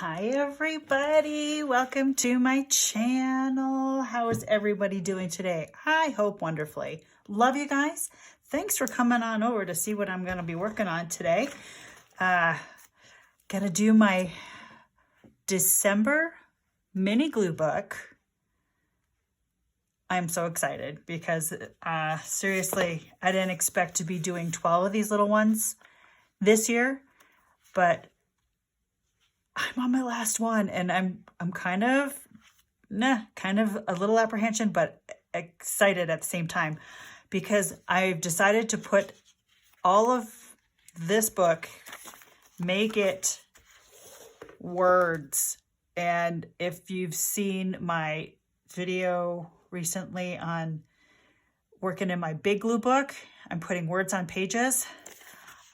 Hi everybody, welcome to my channel. How is everybody doing today? I hope wonderfully. Love you guys. Thanks for coming on over to see what I'm going to be working on today. Gonna do my December mini glue book. I'm so excited because seriously, I didn't expect to be doing 12 of these little ones this year, but I'm on my last one and I'm kind of a little apprehension, but excited at the same time because I've decided to put all of this book, make it words. And if you've seen my video recently on working in my big glue book, I'm putting words on pages.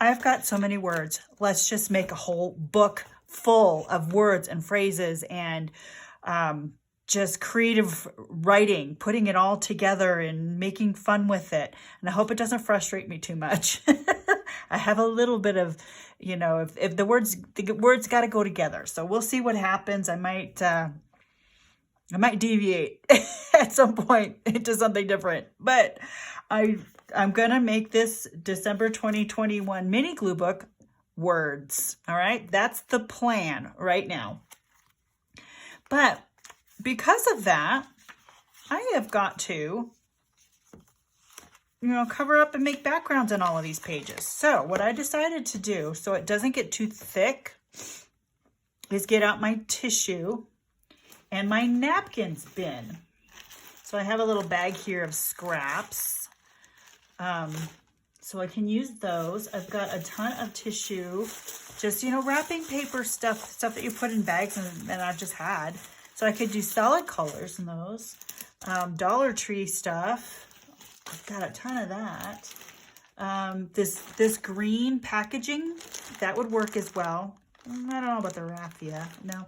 I've got so many words. Let's just make a whole book full of words and phrases and just creative writing, putting it all together and making fun with it. And I hope it doesn't frustrate me too much. I have a little bit of, if the words got to go together. So we'll see what happens. I might deviate at some point into something different, but I'm going to make this December 2021 mini glue book words. All right. That's the plan right now. But because of that, I have got to, cover up and make backgrounds on all of these pages. So what I decided to do, so it doesn't get too thick, is get out my tissue and my napkins bin. So I have a little bag here of scraps. So I can use those. I've got a ton of tissue, just, wrapping paper stuff that you put in bags and I've just had. So I could do solid colors in those. Dollar Tree stuff. I've got a ton of that. This green packaging, that would work as well. I don't know about the raffia, no.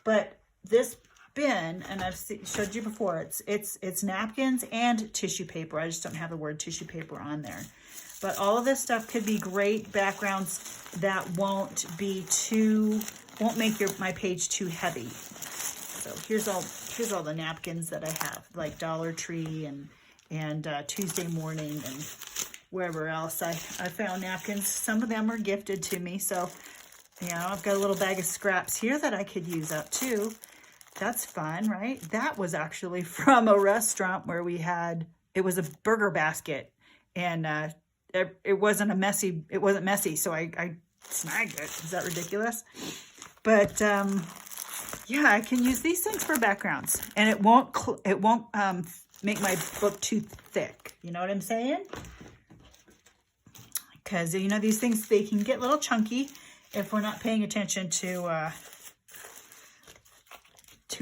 But this bin, and I've showed you before, it's napkins and tissue paper. I just don't have the word tissue paper on there. But all of this stuff could be great backgrounds that won't make my page too heavy. So here's all the napkins that I have, like Dollar Tree and Tuesday Morning and wherever else I found napkins. Some of them are gifted to me, so I've got a little bag of scraps here that I could use up too. That's fun, right? That was actually from a restaurant where it was a burger basket, and it wasn't messy, so I snagged it. Is that ridiculous? But yeah, I can use these things for backgrounds, and it won't make my book too thick. You know what I'm saying? Because these things, they can get a little chunky if we're not paying attention to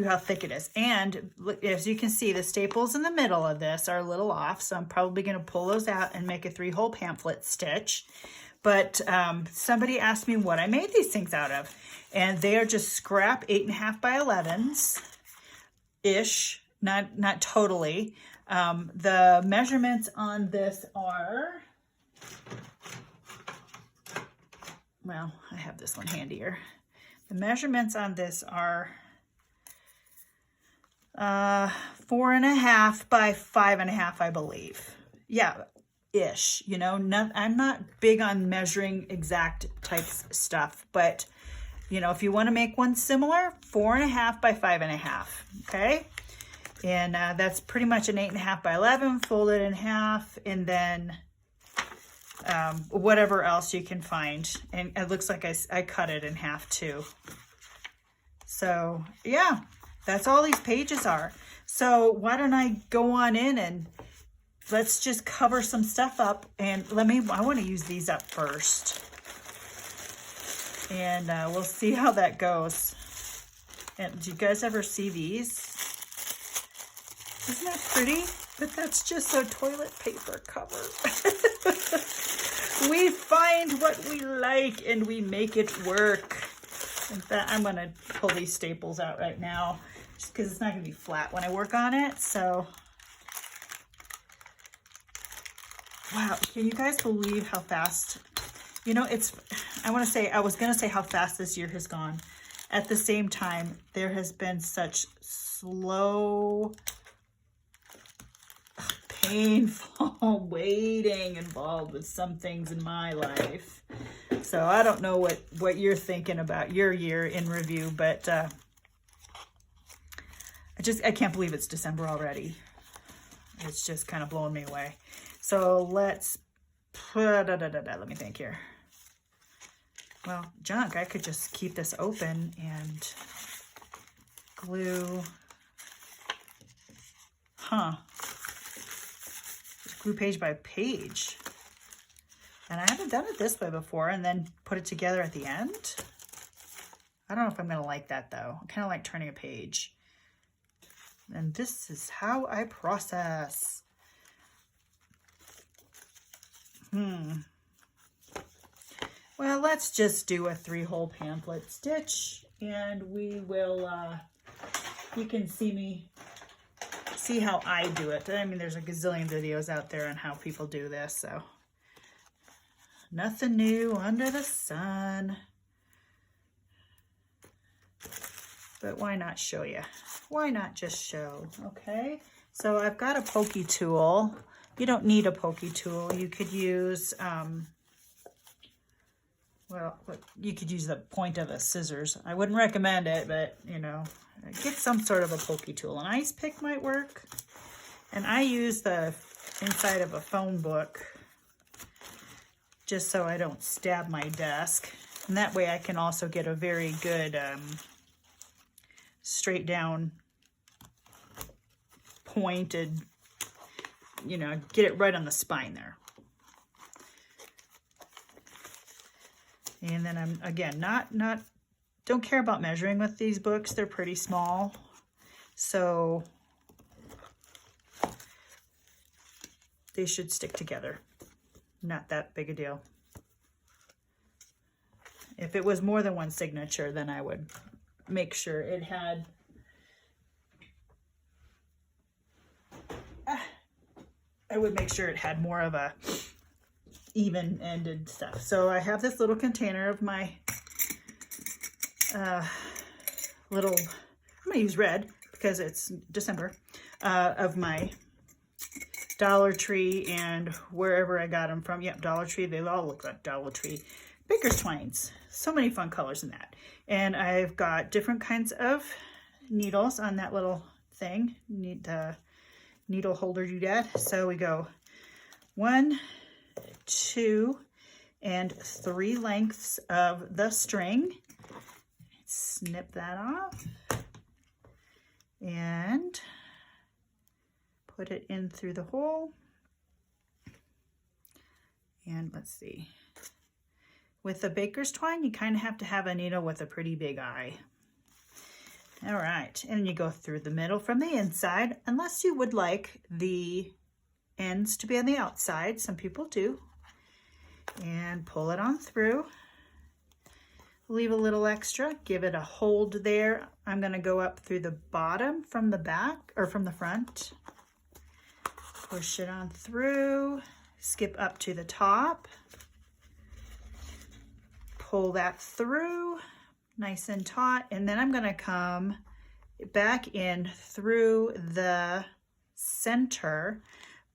how thick it is. And as you can see, the staples in the middle of this are a little off, so I'm probably going to pull those out and make a 3-hole pamphlet stitch. But somebody asked me what I made these things out of, and they are just scrap 8.5 by 11s ish, not totally. The measurements on this are, well, I have this one handier. The measurements on this are 4.5 by 5.5, I believe. Yeah, ish. I'm not big on measuring exact types stuff, but if you want to make one similar, 4.5 by 5.5. Okay, and that's pretty much an 8.5 by 11 folded in half, and then whatever else you can find. And it looks like I cut it in half too. So yeah. That's all these pages are. So why don't I go on in and let's just cover some stuff up. And I want to use these up first. And we'll see how that goes. And do you guys ever see these? Isn't that pretty? But that's just a toilet paper cover. We find what we like and we make it work. In fact, I'm going to pull these staples out right now, just because it's not going to be flat when I work on it. So, wow, can you guys believe how fast, I was going to say how fast this year has gone. at the same time, there has been such slow, painful waiting involved with some things in my life. So I don't know what you're thinking about your year in review, but I can't believe it's December already. It's just kind of blowing me away. So let's put, let me think here. Well, junk, I could just keep this open and glue, just glue page by page. And I haven't done it this way before, and then put it together at the end. I don't know if I'm gonna like that though. I kind of like turning a page. And this is how I process. Well, let's just do a 3-hole pamphlet stitch, and we will, you can see how I do it. I mean, there's a gazillion videos out there on how people do this, so nothing new under the sun. But why not show you? Why not just show? Okay, so I've got a pokey tool. You don't need a pokey tool. You could use, well, you could use the point of a scissors. I wouldn't recommend it, but you know, get some sort of a pokey tool. An ice pick might work. And I use the inside of a phone book just so I don't stab my desk. And that way I can also get a very good straight down pointed, you know, get it right on the spine there. And then I'm, again, don't care about measuring with these books. They're pretty small. So they should stick together. Not that big a deal. If it was more than one signature, then I would make sure it had, I would make sure it had more of a even-ended stuff. So I have this little container of my little, I'm gonna use red because it's December, of my Dollar Tree and wherever I got them from. Yep, Dollar Tree. They all look like Dollar Tree. Baker's Twines. So many fun colors in that. And I've got different kinds of needles on that little thing. Need the needle holder doodad. So we go 1, 2, and 3 lengths of the string. Snip that off. And put it in through the hole. And let's see. With the baker's twine, you kind of have to have a needle with a pretty big eye. All right, and you go through the middle from the inside, unless you would like the ends to be on the outside. Some people do. And pull it on through. Leave a little extra, give it a hold there. I'm gonna go up through the bottom from the back, or from the front. Push it on through, skip up to the top. Pull that through, nice and taut, and then I'm gonna come back in through the center,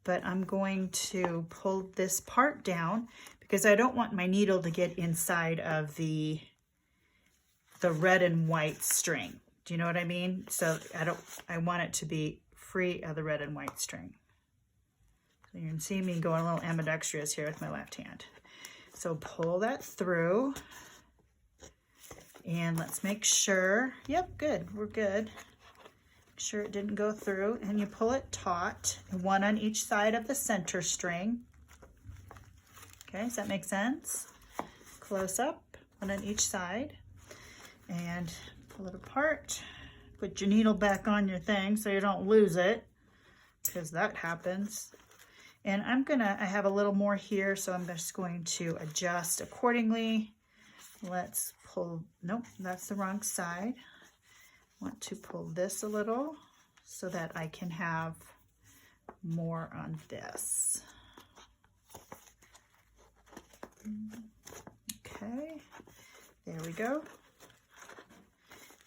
but I'm going to pull this part down because I don't want my needle to get inside of the red and white string. Do you know what I mean? So I want it to be free of the red and white string. So you can see me going a little ambidextrous here with my left hand. So pull that through, and let's make sure, yep, good, we're good. Make sure it didn't go through, and you pull it taut, 1 on each side of the center string. Okay, does that make sense? Close up, 1 on each side, and pull it apart. Put your needle back on your thing so you don't lose it, because that happens. And I have a little more here, so I'm just going to adjust accordingly. Let's pull, nope, that's the wrong side. Want to pull this a little so that I can have more on this. Okay, there we go.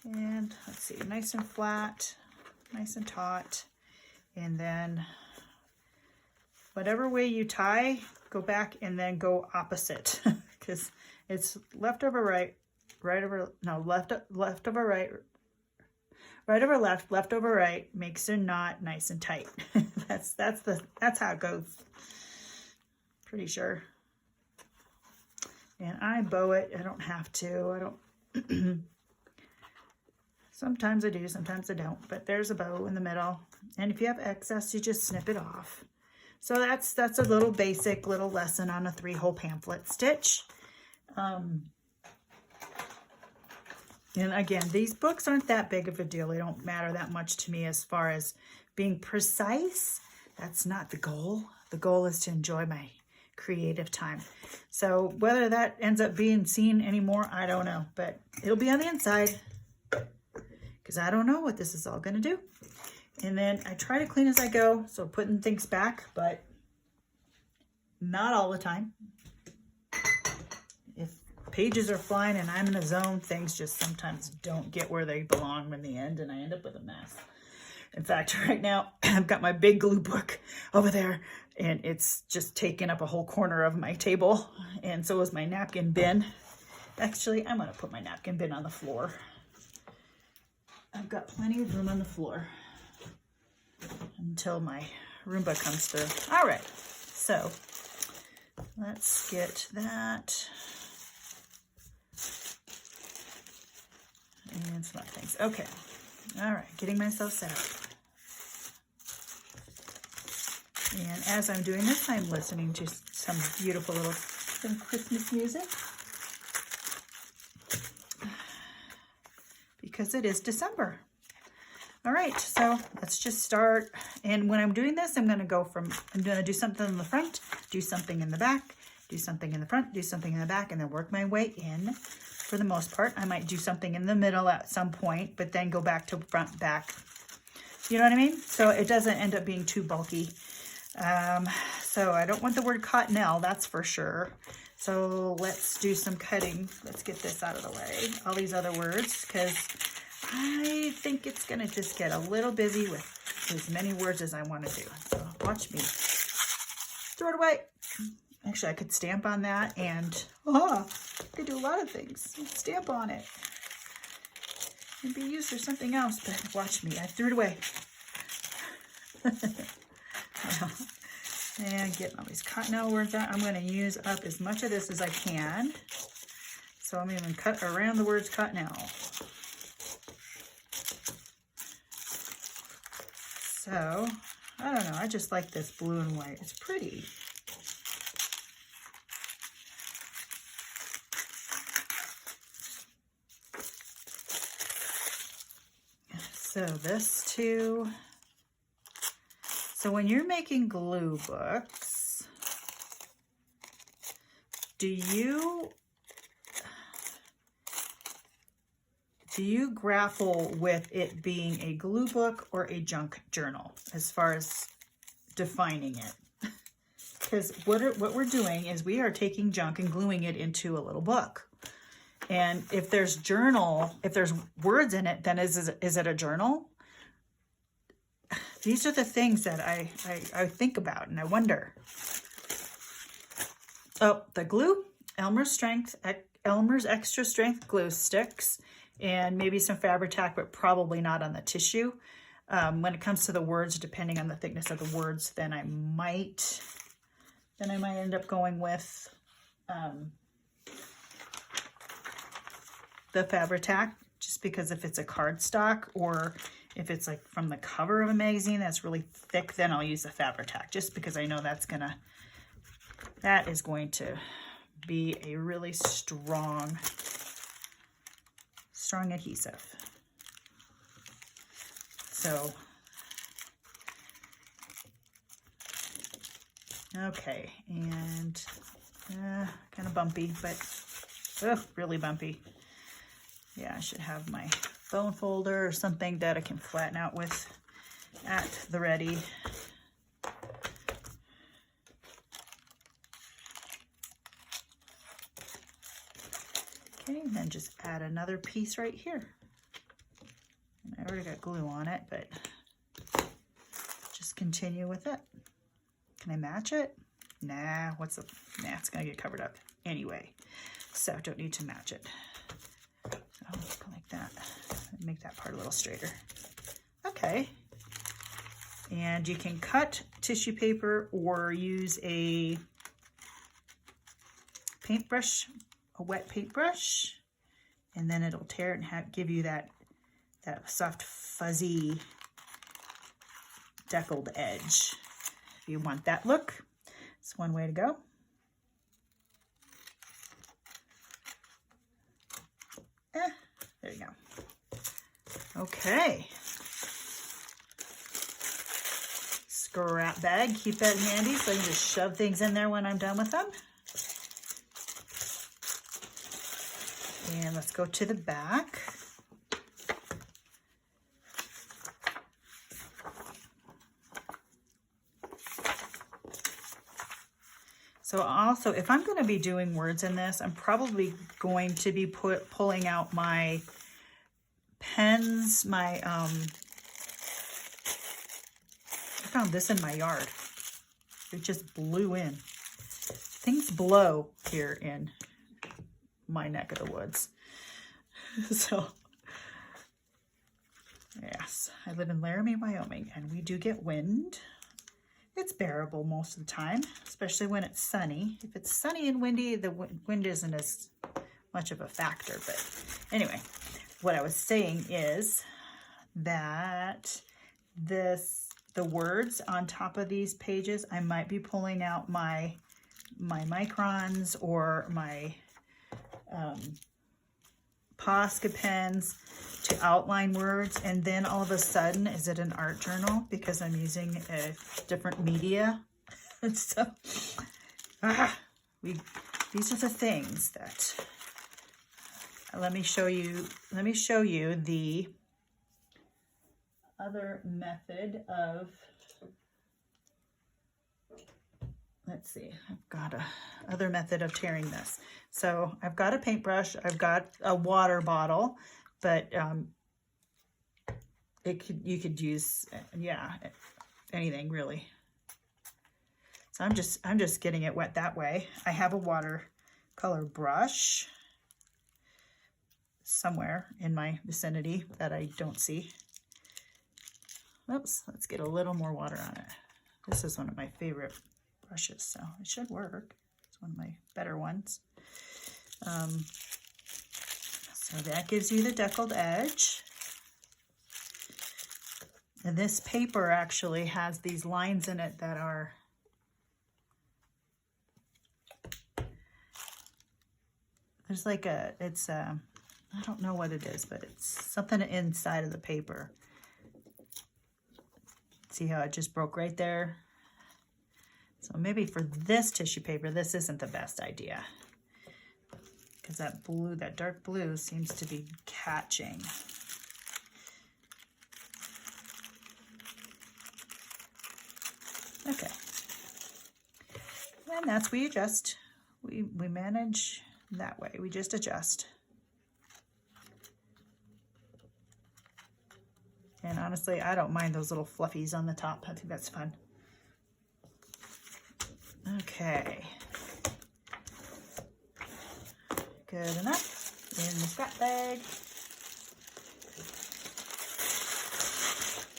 And let's see, nice and flat, nice and taut. And then whatever way you tie, go back and then go opposite because it's left over right, right over, no, left over right, right over left, left over right, makes a knot nice and tight. that's how it goes. Pretty sure. And I bow it. I don't have to. I don't. Sometimes I do, sometimes I don't. But there's a bow in the middle. And if you have excess, you just snip it off. So that's a little basic little lesson on a 3-hole pamphlet stitch. And again, these books aren't that big of a deal. They don't matter that much to me as far as being precise. That's not the goal. The goal is to enjoy my creative time. So whether that ends up being seen anymore, I don't know. But it'll be on the inside because I don't know what this is all going to do. And then I try to clean as I go, so putting things back, but not all the time. If pages are flying and I'm in a zone, things just sometimes don't get where they belong in the end, and I end up with a mess. In fact, right now, I've got my big glue book over there, and it's just taking up a whole corner of my table, and so is my napkin bin. Actually, I'm going to put my napkin bin on the floor. I've got plenty of room on the floor until my Roomba comes through. All right, so let's get that. And some other things. Okay. All right, getting myself set up. And as I'm doing this, I'm listening to some beautiful little Christmas music. Because it is December. All right, so let's just start. And when I'm doing this, I'm going to do something in the front, do something in the back, do something in the front, do something in the back, and then work my way in. For the most part, I might do something in the middle at some point, but then go back to front, back. You know what I mean? So it doesn't end up being too bulky. So I don't want the word cottonelle, that's for sure. So let's do some cutting. Let's get this out of the way. All these other words, because I think it's going to just get a little busy with as many words as I want to do. So watch me. Throw it away. Actually, I could stamp on that and I could do a lot of things. Stamp on it. It'd be used for something else, but watch me. I threw it away. And getting all these cottonelle words out. I'm going to use up as much of this as I can. So I'm even cut around the words cottonelle. So, I don't know. I just like this blue and white. It's pretty. So this too. So when you're making glue books, do you grapple with it being a glue book or a junk journal as far as defining it? Because what we're doing is we are taking junk and gluing it into a little book. And if there's words in it, then is it a journal? These are the things that I think about and I wonder. Oh, the glue, Elmer's Extra Strength glue sticks, and maybe some Fabri-Tac, but probably not on the tissue. When it comes to the words, depending on the thickness of the words, then I might end up going with the Fabri-Tac, just because if it's a cardstock or if it's like from the cover of a magazine that's really thick, then I'll use the Fabri-Tac, just because I know that is going to be a really strong adhesive. So, okay, and kind of bumpy, but really bumpy. Yeah, I should have my bone folder or something that I can flatten out with at the ready. Okay, and then just add another piece right here. I already got glue on it, but just continue with it. Can I match it? Nah, it's gonna get covered up anyway. So don't need to match it. So go like that. Make that part a little straighter. Okay. And you can cut tissue paper or use a paintbrush, a wet paintbrush, and then it'll tear it and give you that soft, fuzzy, deckled edge. If you want that look, it's one way to go. There you go. Okay. Scrap bag, keep that handy so I can just shove things in there when I'm done with them. And let's go to the back. So also, if I'm going to be doing words in this, I'm probably going to be pulling out my pens, I found this in my yard. It just blew in. Things blow here in my neck of the woods. So, yes, I live in Laramie, Wyoming, and we do get wind. It's bearable most of the time, especially when it's sunny. If it's sunny and windy, the wind isn't as much of a factor. But anyway, what I was saying is that the words on top of these pages, I might be pulling out my microns or my Posca pens to outline words, and then all of a sudden, is it an art journal because I'm using a different media? So these are the things that let me show you the other method of, let's see, I've got other method of tearing this. So I've got a paintbrush, I've got a water bottle, but you could use, yeah, anything really. So I'm just getting it wet that way. I have a watercolor brush somewhere in my vicinity that I don't see. Oops, let's get a little more water on it. This is one of my favorite brushes, so it should work. It's one of my better ones. So that gives you the deckled edge. And this paper actually has these lines in it that are there's like I don't know what it is, but it's something inside of the paper. See how it just broke right there? So maybe for this tissue paper, this isn't the best idea, because that dark blue seems to be catching. Okay. And that's, we adjust. We manage that way. We just adjust. And honestly, I don't mind those little fluffies on the top. I think that's fun. Okay. Good enough. In the scrap bag.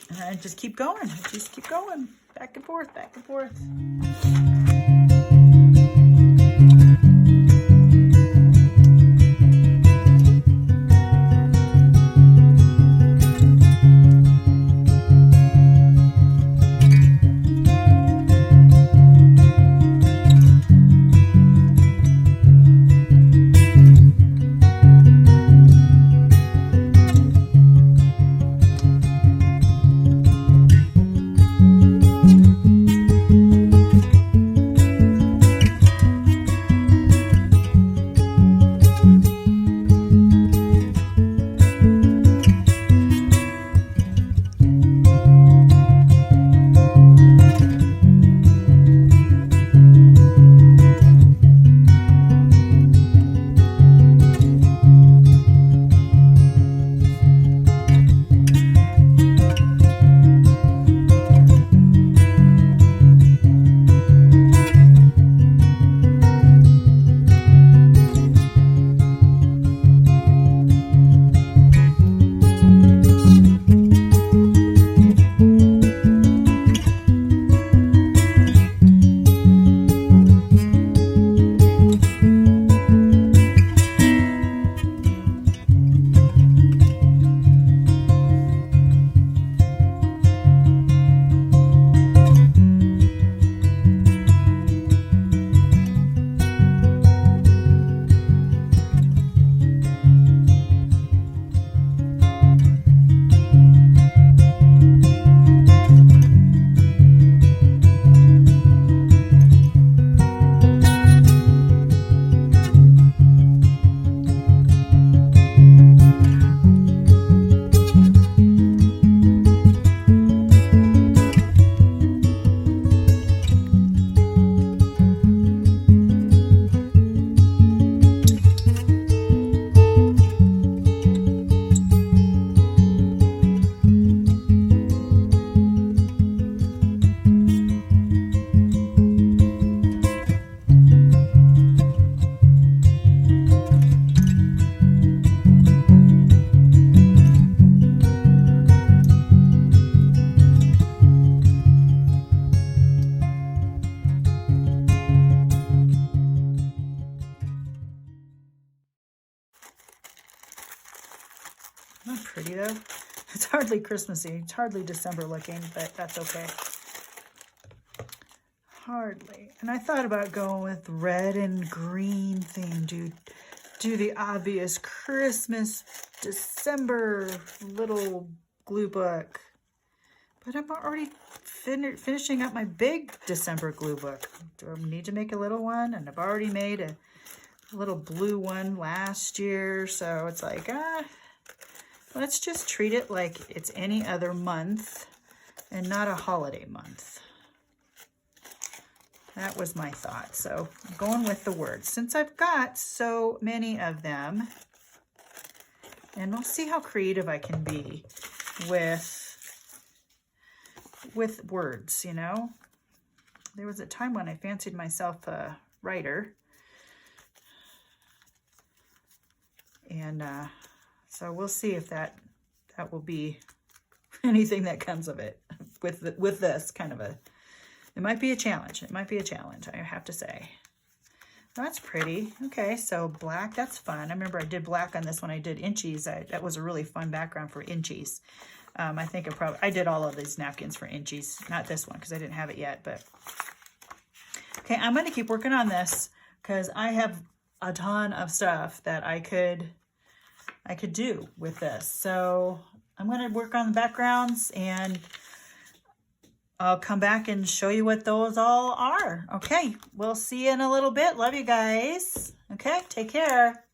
And I just keep going. Just keep going. Back and forth, back and forth. Not pretty though. It's hardly Christmassy. It's hardly December looking, but that's okay. Hardly. And I thought about going with red and green theme. Do the obvious Christmas December little glue book. But I'm already finishing up my big December glue book. Do I need to make a little one? And I've already made a little blue one last year. So it's like, let's just treat it like it's any other month and not a holiday month. That was my thought. So I'm going with the words. Since I've got so many of them, and we'll see how creative I can be with words, you know. There was a time when I fancied myself a writer. And so we'll see if that will be anything that comes of it with this kind of a, it might be a challenge. It might be a challenge, I have to say. That's pretty. Okay, so black, that's fun. I remember I did black on this one. I did inchies. That was a really fun background for inchies. I think I did all of these napkins for inchies. Not this one because I didn't have it yet, but okay, I'm going to keep working on this because I have a ton of stuff that I could do with this. So I'm going to work on the backgrounds and I'll come back and show you what those all are. Okay, we'll see you in a little bit. Love you guys. Okay, take care.